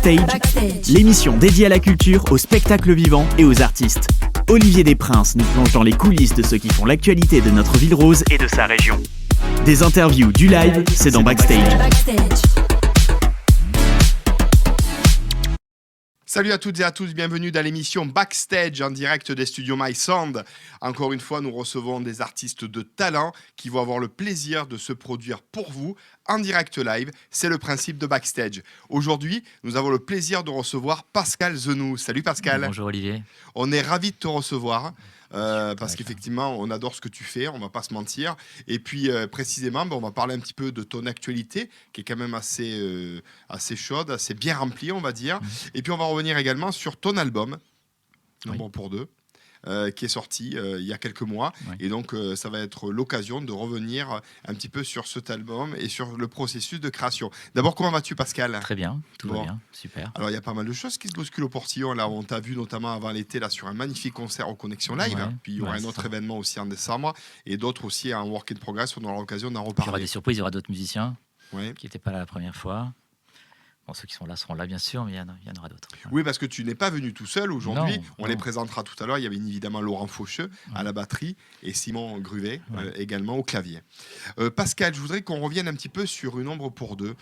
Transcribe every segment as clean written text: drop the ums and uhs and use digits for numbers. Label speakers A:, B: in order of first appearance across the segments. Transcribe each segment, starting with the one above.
A: Backstage, l'émission dédiée à la culture, au spectacle vivant et aux artistes. Olivier Desprinces nous plonge dans les coulisses de ceux qui font l'actualité de notre ville rose et de sa région. Des interviews, du live, c'est dans Backstage.
B: Salut à toutes et à tous, bienvenue dans l'émission Backstage en direct des studios My Sound. Encore une fois, nous recevons des artistes de talent qui vont avoir le plaisir de se produire pour vous en direct live. C'est le principe de Backstage. Aujourd'hui, nous avons le plaisir de recevoir Pascal Zenou. Salut Pascal.
C: Bonjour Olivier.
B: On est ravis de te recevoir. Parce qu'effectivement, on adore ce que tu fais, on va pas se mentir. Et puis, précisément, on va parler un petit peu de ton actualité, qui est quand même assez chaude, assez bien remplie, on va dire. Et puis, on va revenir également sur ton album, Nombre pour deux, qui est sorti il y a quelques mois.
C: Oui.
B: Et donc, ça va être l'occasion de revenir un petit peu sur cet album et sur le processus de création. D'abord, comment vas-tu, Pascal ?
C: Très bien, tout va bien, super.
B: Alors, il y a pas mal de choses qui se bousculent au portillon. Là, on t'a vu notamment avant l'été là, sur un magnifique concert au Connexion Live.
C: Ouais,
B: Puis, il y aura un autre événement aussi en décembre. Et d'autres aussi en work in progress. On aura l'occasion d'en
C: Il y aura
B: reparler.
C: des surprises, il y aura d'autres musiciens
B: Ouais.
C: qui n'étaient pas là la première fois. Bon, ceux qui sont là seront là, bien sûr, mais il y en aura d'autres.
B: Oui, parce que tu n'es pas venu tout seul aujourd'hui.
C: Non,
B: On
C: non.
B: les présentera tout à l'heure. Il y avait évidemment Laurent Faucheux à la batterie et Simon Gruvet également au clavier. Pascal, je voudrais qu'on revienne un petit peu sur Une ombre pour deux,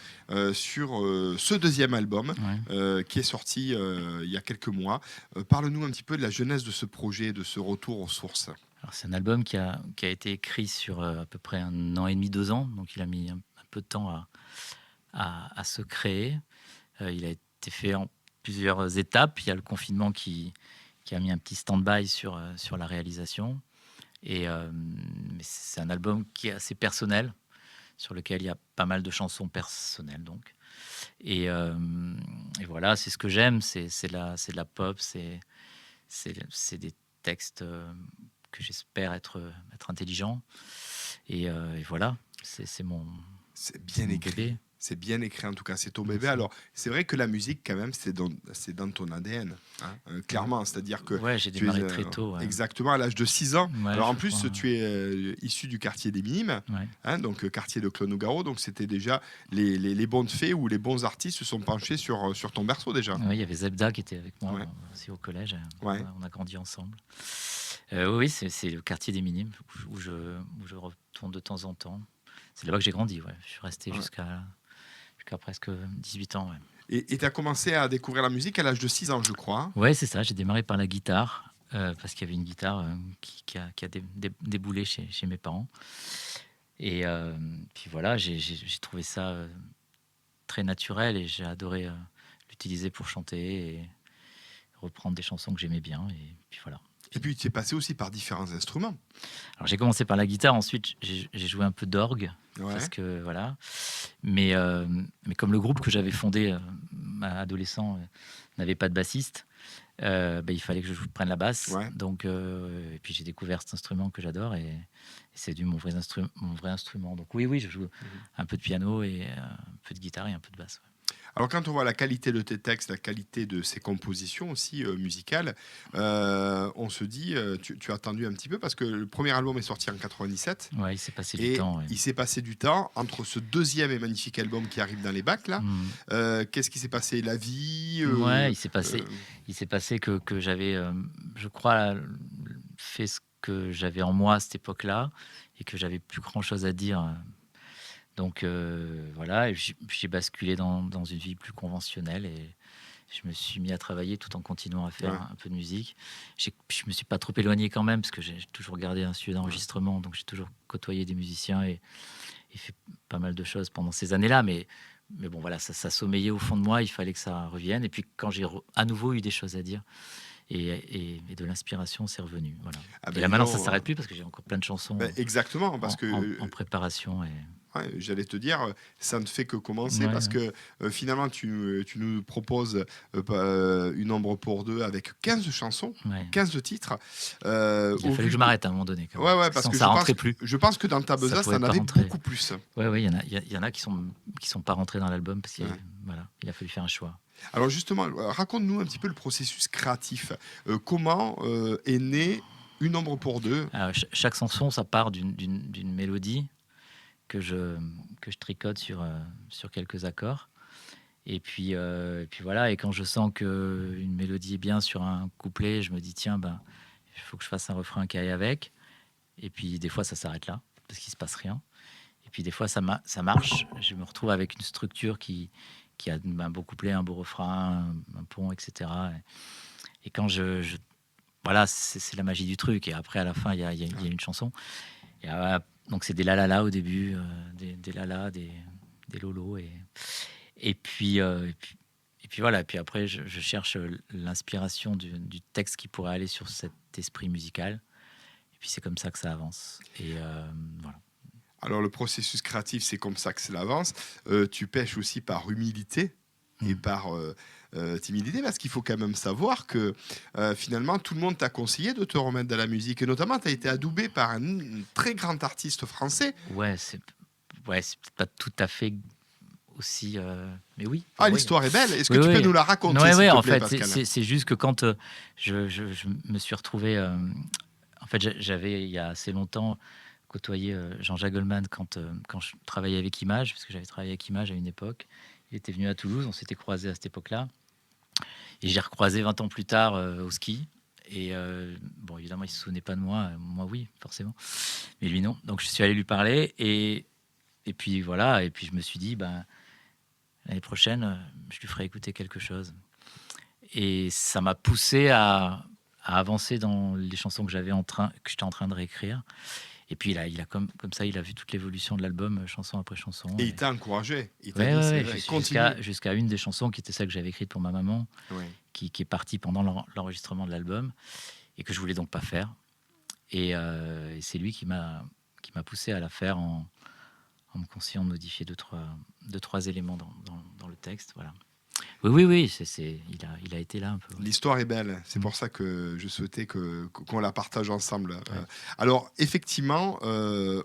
B: sur ce deuxième album qui est sorti il y a quelques mois. Parle-nous un petit peu de la jeunesse de ce projet, de ce retour aux sources.
C: Alors, c'est un album qui a été écrit sur à peu près 1 an et demi, 2 ans, donc il a mis un peu de temps à se créer. Il a été fait en plusieurs étapes. Il y a le confinement qui a mis un petit stand-by sur la réalisation. Mais c'est un album qui est assez personnel, sur lequel il y a pas mal de chansons personnelles. Donc. Et voilà, c'est ce que j'aime. C'est de la pop, c'est des textes que j'espère être intelligents. Et voilà, c'est mon...
B: C'est bien
C: mon
B: écrit.
C: bébé.
B: C'est bien écrit en tout cas, c'est ton bébé.
C: Merci.
B: Alors, c'est vrai que la musique, quand même, c'est dans ton ADN, clairement. C'est-à-dire que
C: Ouais, j'ai
B: tu
C: démarré
B: es,
C: très tôt. Ouais.
B: exactement à l'âge de 6 ans.
C: Ouais,
B: Alors, en
C: je
B: plus,
C: crois,
B: tu es issu du quartier des Minimes,
C: Ouais.
B: donc quartier de Clos-Nougaro. Donc, c'était déjà les bons fées ou les bons artistes se sont penchés sur ton berceau déjà.
C: Ouais, il y avait Zebda qui était avec moi
B: Ouais.
C: aussi au collège.
B: Ouais.
C: On a grandi ensemble. Oui, c'est le quartier des Minimes où je retourne de temps en temps. C'est là-bas que j'ai grandi. Ouais. Je suis resté jusqu'à presque 18 ans. Ouais.
B: Et tu as commencé à découvrir la musique à l'âge de 6 ans, je crois.
C: Ouais, c'est ça. J'ai démarré par la guitare parce qu'il y avait une guitare qui a déboulé chez mes parents. Et puis voilà, j'ai trouvé ça très naturel et j'ai adoré l'utiliser pour chanter et reprendre des chansons que j'aimais bien. Et puis voilà.
B: Et puis, tu es passé aussi par différents instruments.
C: Alors j'ai commencé par la guitare, ensuite j'ai joué un peu d'orgue.
B: Ouais.
C: Parce que voilà, mais comme le groupe que j'avais fondé adolescent n'avait pas de bassiste, il fallait que je prenne la basse.
B: Ouais.
C: Donc et puis j'ai découvert cet instrument que j'adore et c'est devenu mon vrai instrument. Donc oui, je joue un peu de piano et un peu de guitare et un peu de basse. Ouais.
B: Alors quand on voit la qualité de tes textes, la qualité de ces compositions aussi musicales, on se dit, tu as attendu un petit peu parce que le premier album est sorti en 97.
C: Ouais, il s'est passé
B: Et
C: du temps. Ouais.
B: il s'est passé du temps entre ce deuxième et magnifique album qui arrive dans les bacs là. Qu'est-ce qui s'est passé ? La vie
C: Ouais, il s'est passé que j'avais, je crois, fait ce que j'avais en moi à cette époque-là et que j'avais plus grand-chose à dire. Donc voilà, j'ai basculé dans une vie plus conventionnelle et je me suis mis à travailler tout en continuant à faire un peu de musique. Je me suis pas trop éloigné quand même parce que j'ai toujours gardé un studio d'enregistrement, donc j'ai toujours côtoyé des musiciens et fait pas mal de choses pendant ces années-là. Mais bon, voilà, ça sommeillait au fond de moi, il fallait que ça revienne. Et puis quand j'ai à nouveau eu des choses à dire et de l'inspiration, c'est revenu. Voilà. Et là maintenant, ça s'arrête plus parce que j'ai encore plein de chansons
B: exactement, parce que
C: en préparation. Et...
B: j'allais te dire, ça ne fait que commencer parce que finalement, tu nous proposes Une ombre pour deux avec 15 chansons, 15 titres.
C: Il a fallu que je m'arrête à un moment donné. Quand même,
B: parce que
C: ça rentrait plus.
B: Je pense que dans ta besace, ça en avait beaucoup plus.
C: Oui, il y en a qui sont pas rentrés dans l'album parce qu'il il a fallu faire un choix.
B: Alors justement, raconte-nous un petit peu le processus créatif. Comment est né Une ombre pour deux ?
C: Alors, chaque chanson, ça part d'une mélodie que je tricote sur quelques accords. Et puis voilà. Et quand je sens qu'une mélodie est bien sur un couplet, je me dis tiens, il faut que je fasse un refrain qui aille avec. Et puis des fois, ça s'arrête là parce qu'il se passe rien. Et puis des fois, ça marche. Je me retrouve avec une structure qui a un beau couplet, un beau refrain, un pont, etc. Et quand voilà, c'est la magie du truc. Et après, à la fin, il y a une chanson. Et donc c'est des la au début, des la, des lolos. Et puis voilà. Et puis après, je cherche l'inspiration du texte qui pourrait aller sur cet esprit musical. Et puis c'est comme ça que ça avance. Et voilà.
B: Alors le processus créatif, c'est comme ça que ça avance. Tu pêches aussi par humilité et par timidité, parce qu'il faut quand même savoir que finalement tout le monde t'a conseillé de te remettre dans la musique, et notamment tu as été adoubé par un très grand artiste français.
C: C'est pas tout à fait aussi, mais oui.
B: L'histoire est belle. Est-ce que tu peux nous la raconter, s'il te plaît, Pascal ?
C: C'est juste que quand je me suis retrouvé, en fait, j'avais il y a assez longtemps côtoyé Jean-Jacques Goldman quand je travaillais avec Image, parce que j'avais travaillé avec Image à une époque. Il était venu à Toulouse, on s'était croisés à cette époque-là. Et j'ai recroisé 20 ans plus tard au ski. Et évidemment, il ne se souvenait pas de moi. Moi, oui, forcément. Mais lui, non. Donc, je suis allé lui parler. Et puis, voilà. Et puis, je me suis dit, l'année prochaine, je lui ferai écouter quelque chose. Et ça m'a poussé à avancer dans les chansons que j'étais en train de réécrire. Et puis il a comme ça, il a vu toute l'évolution de l'album, chanson après chanson.
B: Et il t'a encouragé. Il t'a dit,
C: jusqu'à une des chansons qui était celle que j'avais écrite pour ma maman, qui est partie pendant l'enregistrement de l'album et que je voulais donc pas faire. Et c'est lui qui m'a poussé à la faire en me conseillant de modifier deux, trois éléments dans le texte. Voilà. Oui, il a été là un peu.
B: L'histoire est belle, c'est pour ça que je souhaitais qu'on la partage ensemble. Ouais. Alors, effectivement,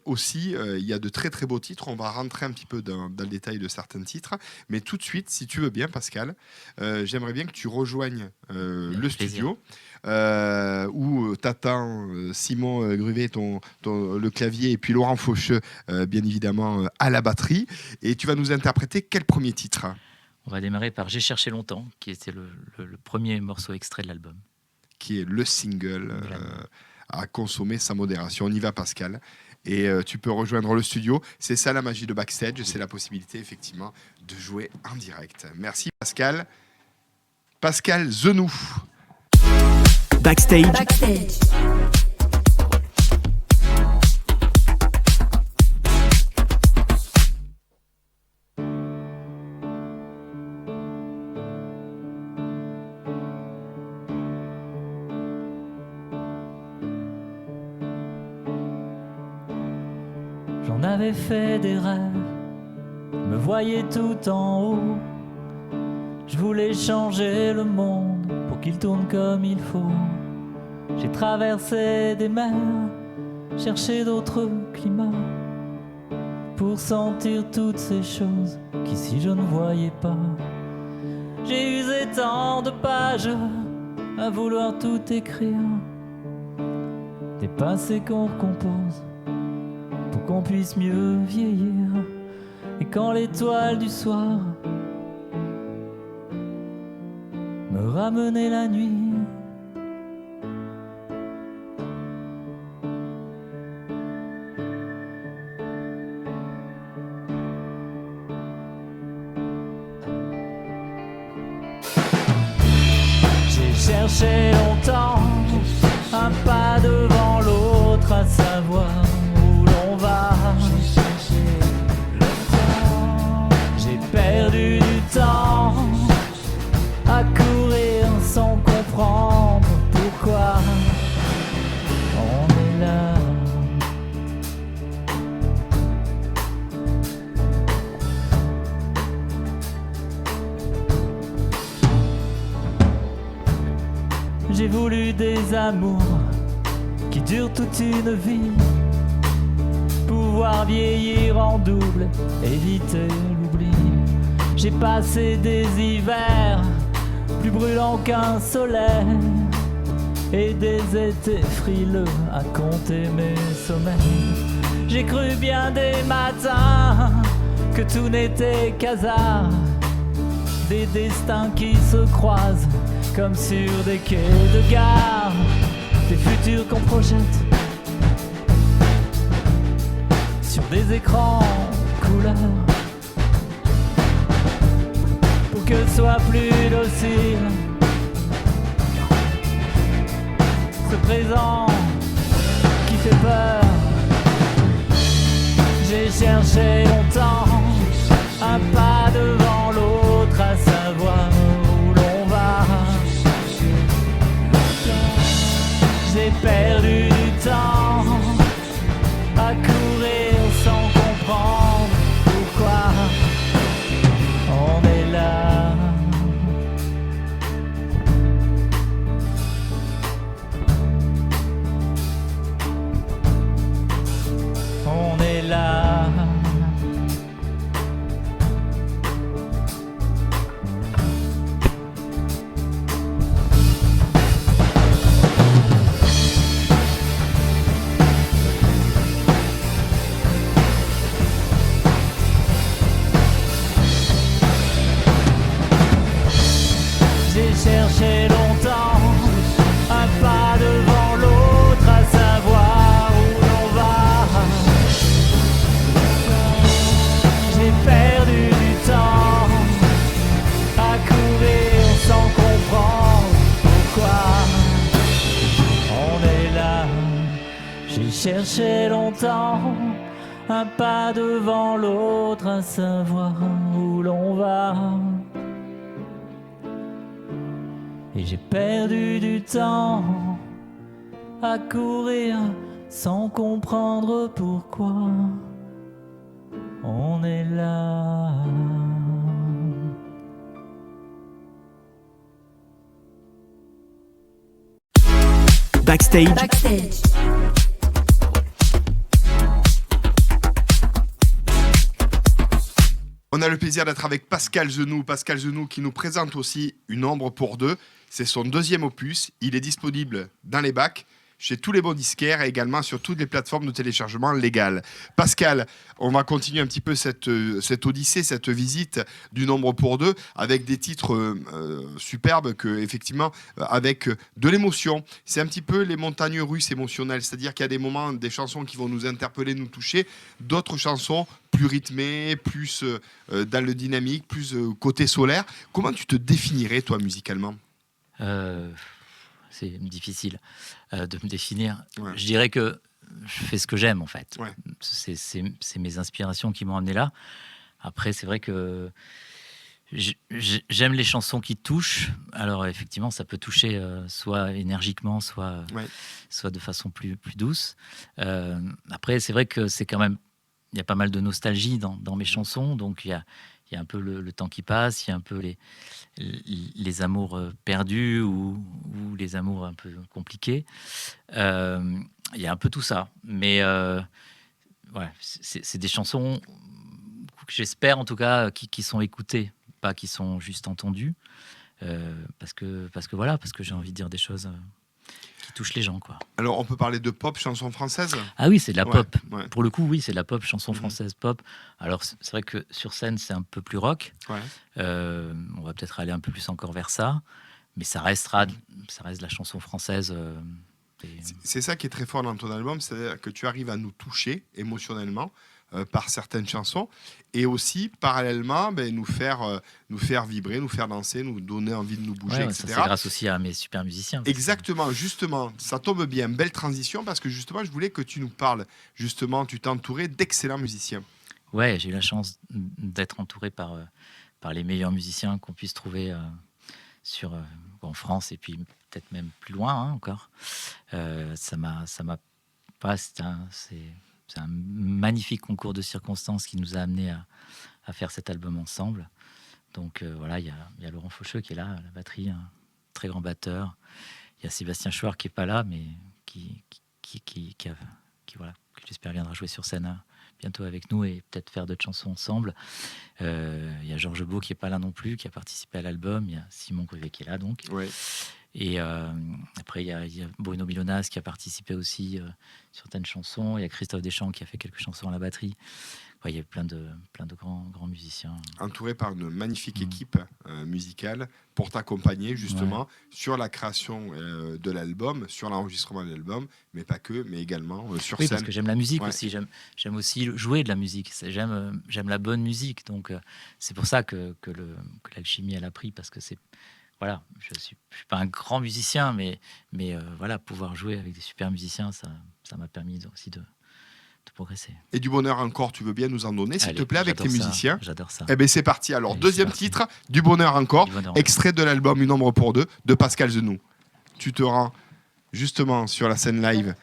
B: aussi, il y a de très très beaux titres. On va rentrer un petit peu dans le détail de certains titres. Mais tout de suite, si tu veux bien, Pascal, j'aimerais bien que tu rejoignes le studio où t'attends Simon Gruvet, le clavier, et puis Laurent Faucheux, bien évidemment, à la batterie. Et tu vas nous interpréter quel premier titre ?
C: On va démarrer par J'ai cherché longtemps, qui était le premier morceau extrait de l'album.
B: Qui est le single à consommer sans modération. On y va, Pascal. Et tu peux rejoindre le studio. C'est ça la magie de Backstage. C'est la possibilité, effectivement, de jouer en direct. Merci, Pascal. Pascal Zenou.
A: Backstage.
D: J'en avais fait des rêves, me voyais tout en haut. Je voulais changer le monde pour qu'il tourne comme il faut. J'ai traversé des mers, cherché d'autres climats, pour sentir toutes ces choses qu'ici je ne voyais pas. J'ai usé tant de pages à vouloir tout écrire, des passés qu'on recompose pour qu'on puisse mieux vieillir. Et quand l'étoile du soir me ramenait la nuit, j'ai cherché longtemps, un pas devant l'autre, à savoir où l'on va. J'ai perdu du temps à courir sans comprendre pourquoi on est là. J'ai voulu des amours qui durent toute une vie, pouvoir vieillir en double, éviter l'oubli. J'ai passé des hivers plus brûlants qu'un soleil, et des étés frileux à compter mes sommeils. J'ai cru bien des matins que tout n'était qu'hasard, des destins qui se croisent comme sur des quais de gare, des futurs qu'on projette sur des écrans couleurs pour que soit plus docile ce présent qui fait peur. J'ai cherché longtemps un pas devant l'autre à savoir où l'on va. J'ai perdu du temps à courir sans comprendre pourquoi on est là. On est là. J'ai cherché longtemps un pas devant l'autre à savoir où l'on va. J'ai perdu du temps à courir sans comprendre pourquoi on est là. J'ai cherché longtemps un pas devant l'autre à savoir où l'on va. Et j'ai perdu du temps à courir sans comprendre pourquoi on est là.
A: Backstage,
B: On a le plaisir d'être avec Pascal Genoux. Pascal Genoux qui nous présente aussi Une ombre pour deux. C'est son deuxième opus. Il est disponible dans les bacs, chez tous les bons disquaires et également sur toutes les plateformes de téléchargement légales. Pascal, on va continuer un petit peu cette odyssée, cette visite d'une ombre pour deux avec des titres superbes effectivement, avec de l'émotion. C'est un petit peu les montagnes russes émotionnelles, c'est-à-dire qu'il y a des moments, des chansons qui vont nous interpeller, nous toucher, d'autres chansons plus rythmées, plus dans le dynamique, plus côté solaire. Comment tu te définirais toi musicalement ?
C: C'est difficile de me définir.
B: Ouais.
C: Je dirais que je fais ce que j'aime en fait.
B: Ouais.
C: C'est mes inspirations qui m'ont amené là. Après, c'est vrai que j'aime les chansons qui touchent. Alors effectivement, ça peut toucher soit énergiquement, soit de façon plus douce. Après, c'est vrai que c'est quand même, il y a pas mal de nostalgie dans mes chansons, donc il y a un peu le temps qui passe, il y a un peu les amours perdus ou les amours un peu compliqués. Il y a un peu tout ça. Mais c'est des chansons que j'espère en tout cas qui sont écoutées, pas qui sont juste entendues. Parce que j'ai envie de dire des choses qui touchent les gens, quoi.
B: Alors, on peut parler de pop, chanson française ?
C: Ah oui, c'est de la pop.
B: Ouais.
C: Pour le coup, oui, c'est de la pop, chanson française pop. Alors, c'est vrai que sur scène, c'est un peu plus rock.
B: Ouais.
C: On va peut-être aller un peu plus encore vers ça. Mais ça reste de la chanson française.
B: C'est ça qui est très fort dans ton album, c'est-à-dire que tu arrives à nous toucher émotionnellement par certaines chansons et aussi parallèlement nous faire vibrer, nous faire danser, nous donner envie de nous bouger, etc.
C: Ça, c'est grâce aussi à mes super musiciens.
B: Exactement, justement, ça tombe bien, belle transition parce que justement je voulais que tu nous parles, justement tu t'es entouré d'excellents musiciens.
C: Ouais, j'ai eu la chance d'être entouré par les meilleurs musiciens qu'on puisse trouver en France et puis peut-être même plus loin encore. Ça m'a pas, c'est un magnifique concours de circonstances qui nous a amenés à faire cet album ensemble. Donc voilà, il y a Laurent Faucheux qui est là à la batterie, un très grand batteur. Il y a Sébastien Chouard qui est pas là, mais qui voilà, que j'espère viendra jouer sur scène bientôt avec nous et peut-être faire d'autres chansons ensemble. Il y a Georges Beau qui est pas là non plus, qui a participé à l'album. Il y a Simon Couvet qui est là donc.
B: Ouais.
C: Et après, il y a Bruno Milonas qui a participé aussi sur certaines chansons. Il y a Christophe Deschamps qui a fait quelques chansons à la batterie il y a plein de grands musiciens.
B: Entouré par une magnifique équipe musicale pour t'accompagner justement sur la création de l'album, sur l'enregistrement de l'album, mais pas que, mais également sur scène.
C: Oui, parce que j'aime la musique aussi. J'aime aussi jouer de la musique. J'aime la bonne musique. Donc, c'est pour ça que l'alchimie, elle a pris, parce que c'est... Voilà, je suis pas un grand musicien, mais voilà, pouvoir jouer avec des super musiciens, ça m'a permis aussi de progresser.
B: Et du bonheur encore, tu veux bien nous en donner, s'il te plaît, avec tes musiciens?
C: J'adore ça.
B: Eh bien, c'est parti. Alors, deuxième titre, Du bonheur encore, extrait de l'album Une ombre pour deux de Pascal Zenou. Tu te rends justement sur la scène live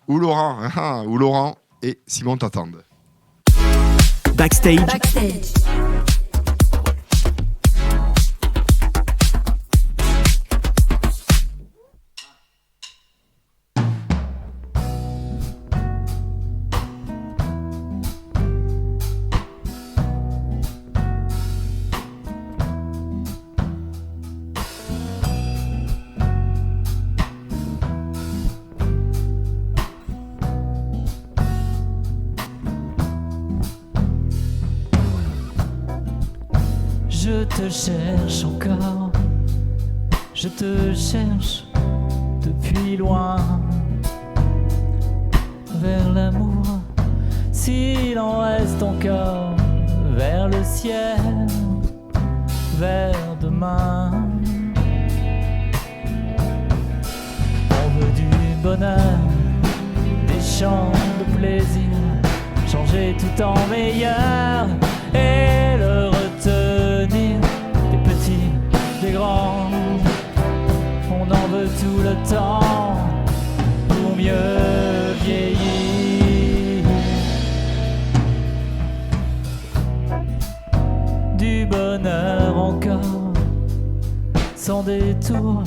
B: où Laurent et Simon t'attendent.
A: Backstage.
D: Je te cherche encore, je te cherche depuis loin, vers l'amour, s'il en reste encore, vers le ciel, vers demain. On veut du bonheur, des chants de plaisir, changer tout en meilleur et le retenir, des petits, des grands. On en veut tout le temps pour mieux vieillir. Du bonheur encore, sans détour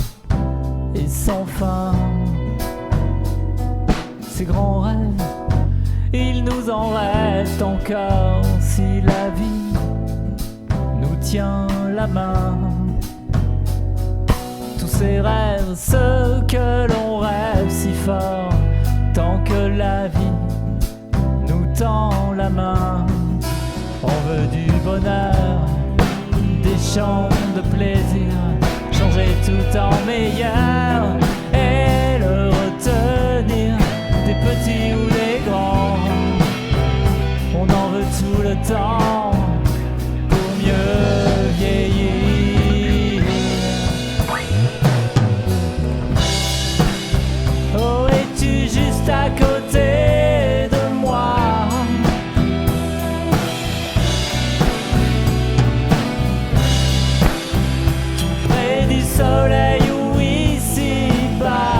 D: et sans fin. Ces grands rêves, il nous en reste encore si la vie nous tient la main. Tous ces rêves, ceux que l'on rêve si fort, tant que la vie nous tend la main. On veut du bonheur, des chants de plaisir, changer tout en meilleur et le retenir, des petits ou des grands. On en veut tout le temps pour mieux vieillir. Oh, es-tu juste à côté de moi? Tout près du soleil ou ici-bas?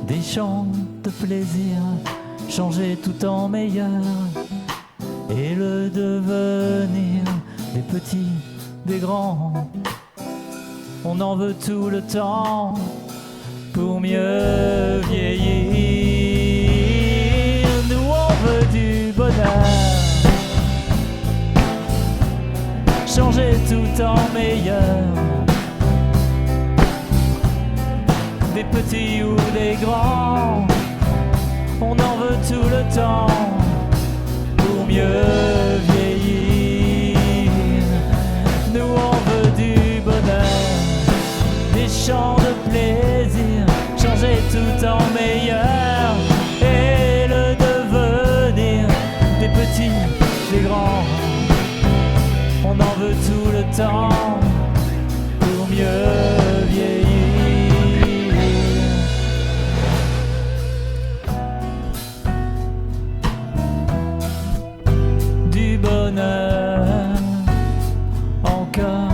D: Des chants de plaisir, changer tout en meilleur et le devenir, des petits, des grands. On en veut tout le temps pour mieux vieillir. Nous on veut du bonheur, changer tout en meilleur, des petits ou des grands. On en veut tout le temps pour mieux vieillir. Nous on veut du bonheur, des chants de plaisir, changer tout en meilleur et le devenir, des petits, des grands. On en veut tout le temps pour mieux vieillir. Bonheur encore,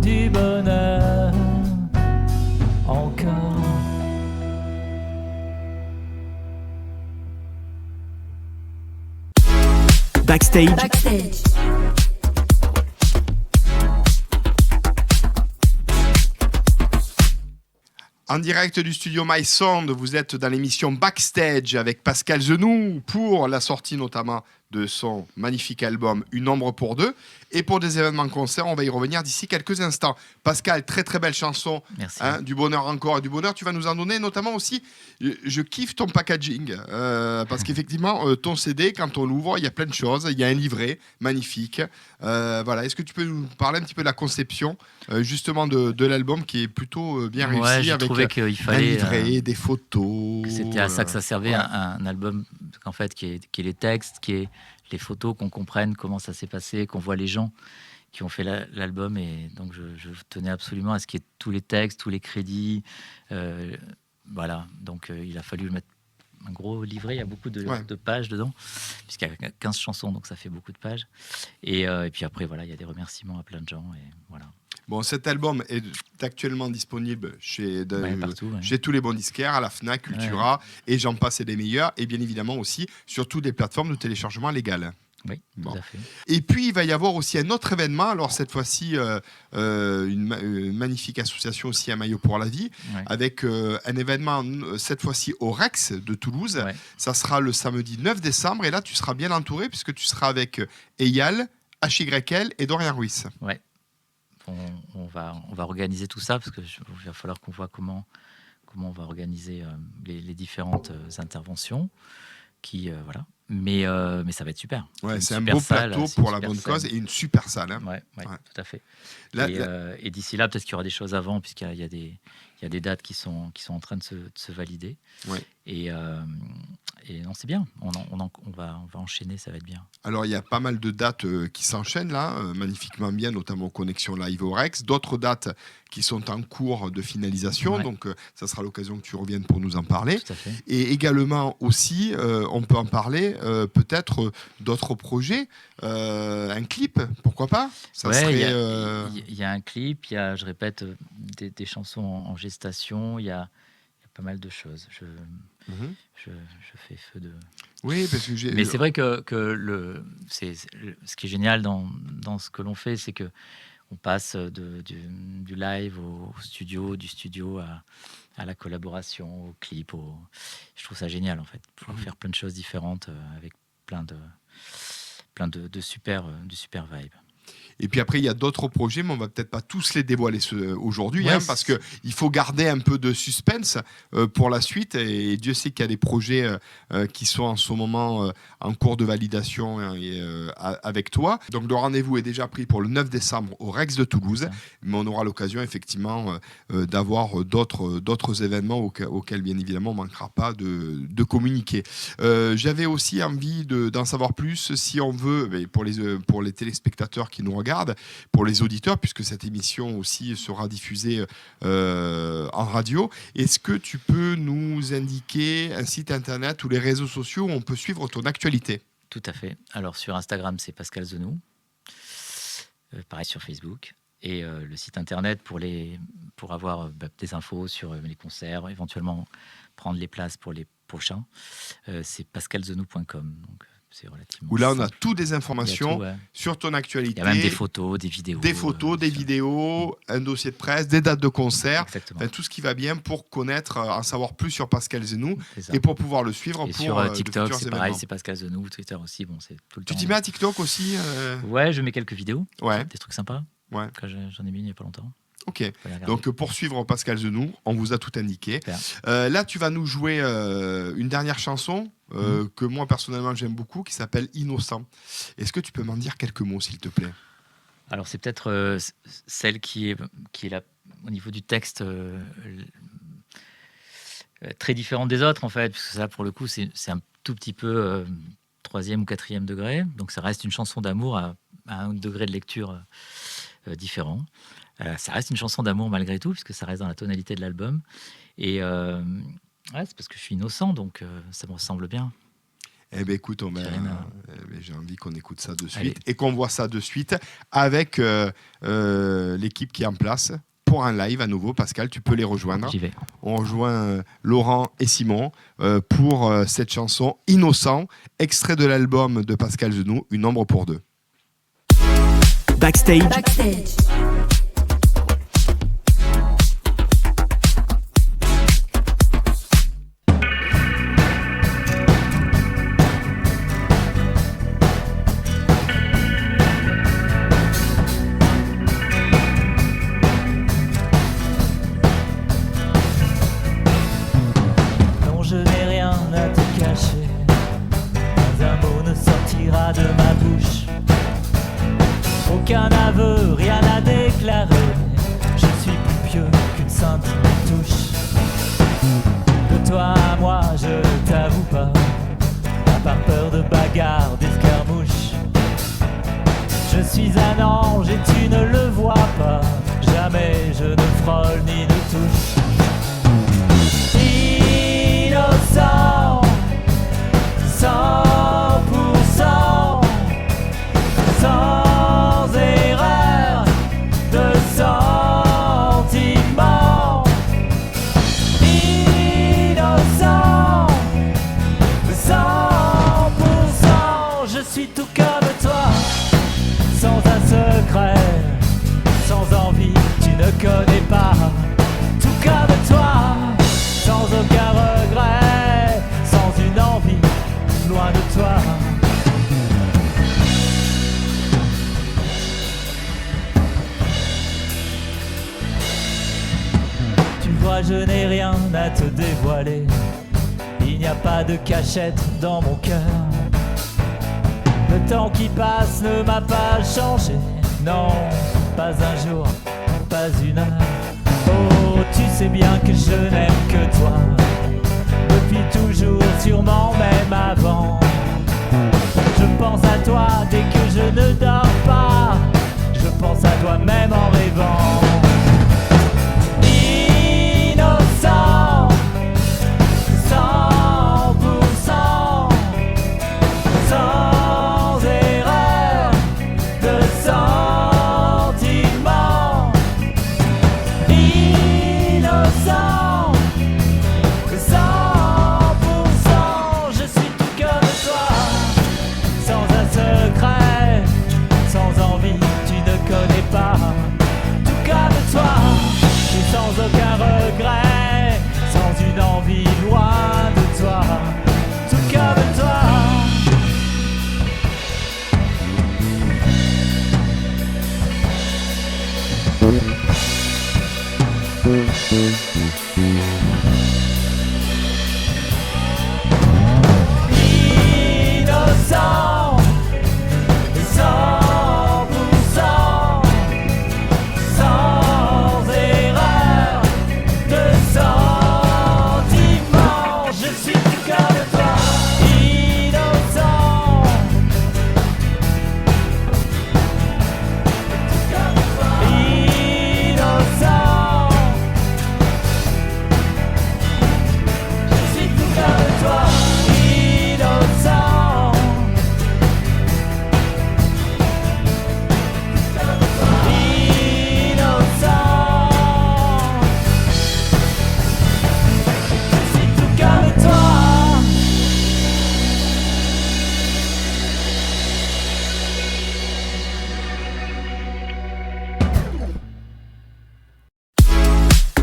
D: du bonheur encore.
A: Backstage.
B: En direct du studio My Sound, vous êtes dans l'émission Backstage avec Pascal Zenou pour la sortie notamment de son magnifique album Une ombre pour deux. Et pour des événements concerts, on va y revenir d'ici quelques instants. Pascal, très très belle chanson.
C: Merci.
B: Du bonheur encore et du bonheur. Tu vas nous en donner notamment aussi. Je kiffe ton packaging parce qu'effectivement, ton CD, quand on l'ouvre, il y a plein de choses. Il y a un livret magnifique. Voilà. Est-ce que tu peux nous parler un petit peu de la conception justement de l'album qui est plutôt bien réussi,
C: j'ai
B: avec
C: trouvé qu'il
B: un
C: fallait
B: livret, des photos.
C: C'était à ça que ça servait,
B: ouais.
C: un album en fait qui est les textes, qui est les photos, qu'on comprenne comment ça s'est passé, qu'on voit les gens qui ont fait l'album. Et donc je tenais absolument à ce qu'il y ait tous les textes, tous les crédits. Voilà, donc il a fallu mettre un gros livret, il y a beaucoup de pages dedans, puisqu'il y a 15 chansons, donc ça fait beaucoup de pages. Et puis après, voilà, il y a des remerciements à plein de gens. Et voilà.
B: Bon, cet album est actuellement disponible chez tous les bons disquaires, à la Fnac, Cultura, et j'en passe et des meilleurs, et bien évidemment aussi sur toutes les plateformes de téléchargement légales.
C: Oui, tout à fait.
B: Et puis, il va y avoir aussi un autre événement. Alors, cette fois-ci, une magnifique association aussi à Maillot pour la vie, avec un événement, cette fois-ci au Rex de Toulouse. Ouais. Ça sera le samedi 9 décembre. Et là, tu seras bien entouré puisque tu seras avec Eyal, HYL et Dorian Ruiz.
C: Ouais. On va organiser tout ça parce qu'il va falloir qu'on voit comment on va organiser les différentes interventions. Voilà. Mais ça va être super.
B: Ouais, c'est un beau plateau pour la bonne cause et une super salle. Hein.
C: Ouais, tout à fait. Et d'ici là, peut-être qu'il y aura des choses avant, puisqu'il y a des dates qui sont en train de se valider. Ouais. Et non, c'est bien. On va enchaîner, ça va être bien.
B: Alors, il y a pas mal de dates qui s'enchaînent là, magnifiquement bien, notamment Connexion Live au Rex. D'autres dates qui sont en cours de finalisation. Ouais. Donc, ça sera l'occasion que tu reviennes pour nous en parler.
C: Tout à fait.
B: Et également aussi, on peut en parler, peut-être d'autres projets. Un clip, pourquoi pas ?
C: Ça serait... Il y a un clip, il y a, je répète, des chansons en gestation, il y a pas mal de choses. Je fais feu de...
B: Oui, parce que
C: Mais c'est vrai que ce qui est génial dans ce que l'on fait, c'est que on passe du live au studio, du studio à la collaboration, au clip. Je trouve ça génial, en fait. Pouvoir faire plein de choses différentes avec plein de super vibes.
B: Et puis après, il y a d'autres projets, mais on va peut-être pas tous les dévoiler aujourd'hui, parce qu'il faut garder un peu de suspense pour la suite. Et Dieu sait qu'il y a des projets qui sont en ce moment en cours de validation avec toi. Donc le rendez-vous est déjà pris pour le 9 décembre au Rex de Toulouse, mais on aura l'occasion effectivement d'avoir d'autres événements auxquels bien évidemment on ne manquera pas de communiquer. J'avais aussi envie d'en savoir plus, si on veut, pour les téléspectateurs qui nous regardent, pour les auditeurs, puisque cette émission aussi sera diffusée en radio. Est-ce que tu peux nous indiquer un site internet ou les réseaux sociaux où on peut suivre ton actualité ?
C: Tout à fait. Alors sur Instagram, c'est Pascal Zenou. Pareil sur Facebook. Et le site internet pour avoir des infos sur les concerts, éventuellement prendre les places pour les prochains, c'est pascalzenou.com. Donc c'est relativement
B: où là on
C: simple.
B: a toutes des informations sur ton actualité.
C: Il y a même des photos, des vidéos.
B: Des vidéos, un dossier de presse, des dates de concert, tout ce qui va bien pour connaître, en savoir plus sur Pascal Zenou et pour pouvoir le suivre.
C: Et sur TikTok, c'est pareil, c'est Pascal Zenou, Twitter aussi, c'est tout le temps.
B: Tu t'y mets à TikTok aussi
C: Ouais, je mets quelques vidéos, des trucs sympas. Ouais. J'en ai mis il n'y a pas longtemps.
B: Ok, donc pour suivre Pascal Zenou, on vous a tout indiqué. Là, tu vas nous jouer une dernière chanson que moi personnellement j'aime beaucoup, qui s'appelle Innocent. Est-ce que tu peux m'en dire quelques mots, s'il te plaît ?
C: Alors c'est peut-être celle qui est là, au niveau du texte très différente des autres en fait, parce que ça pour le coup c'est un tout petit peu 3e ou 4e degré, donc ça reste une chanson d'amour à un degré de lecture différent. Ça reste une chanson d'amour malgré tout, puisque ça reste dans la tonalité de l'album. Et c'est parce que je suis innocent, donc ça me ressemble bien.
B: Eh bien, écoute, j'ai envie qu'on écoute ça de suite et qu'on voit ça de suite avec l'équipe qui est en place pour un live à nouveau. Pascal, tu peux les rejoindre.
C: J'y vais.
B: On rejoint Laurent et Simon pour cette chanson Innocent, extrait de l'album de Pascal Zenou, Une ombre pour deux.
A: Backstage.
D: aucun aveu, rien à déclarer. Je suis plus pieux qu'une sainte touche. De toi à moi, je ne t'avoue pas, par peur de bagarre, d'escarmouche. Je suis un ange et tu ne le vois pas. Jamais je ne frôle ni ne touche. Innocent, 100%, sans erreur de sentiment. Innocent, 100%, je suis tout comme toi, sans un secret, sans envie, tu ne connais pas. Tout comme toi, sans aucun regret, sans une envie, loin de toi. Tu vois, je n'ai rien à te dévoiler. Il n'y a pas de cachette dans mon cœur. Le temps qui passe ne m'a pas changé. Non, pas un jour, pas une heure. Oh, tu sais bien que je n'aime que toi. Depuis toujours, sûrement même avant. Je pense à toi dès que je ne dors pas. Je pense à toi même en rêvant. Innocent, 100%, sans erreur de sentiment. Innocent, 100%, je suis tout comme toi, sans un secret, sans envie, tu ne connais pas. Tout comme toi, et sans aucun regret, sans une envie, loin de toi. Tout comme toi. Innocent, 100%, sans erreur de sentiment. Je suis tout comme toi, innocent. Tout comme toi, innocent. Je suis tout comme toi, innocent. Innocent. Je suis tout comme toi.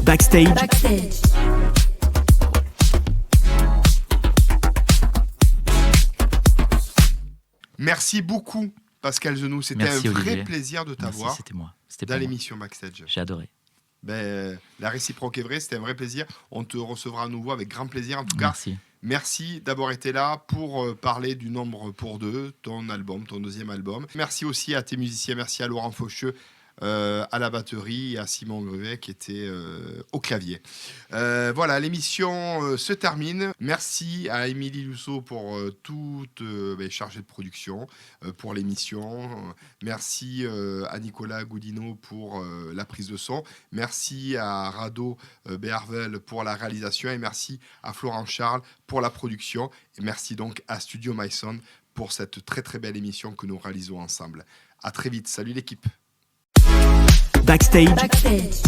A: Backstage,
B: Merci beaucoup, Pascal Genoux. C'était
C: Merci,
B: un vrai
C: Olivier.
B: plaisir de
C: Merci,
B: t'avoir
C: c'était moi. C'était
B: dans
C: pour moi.
B: l'émission Backstage.
C: J'ai adoré.
B: La réciproque est vraie, c'était un vrai plaisir. On te recevra à nouveau avec grand plaisir. En tout cas,
C: Merci.
B: merci d'avoir été là pour parler du Nombre pour deux, ton album, ton deuxième album. Merci aussi à tes musiciens, merci à Laurent Faucheux à la batterie et à Simon Gruet qui était au clavier. Voilà, l'émission se termine. Merci à Émilie Lusso pour toute chargée de production pour l'émission. Merci à Nicolas Goudinot pour la prise de son. Merci à Rado Béarvel pour la réalisation et merci à Florent Charles pour la production. Et merci donc à Studio Myson pour cette très très belle émission que nous réalisons ensemble. À très vite. Salut l'équipe.
A: Backstage,
E: Backstage.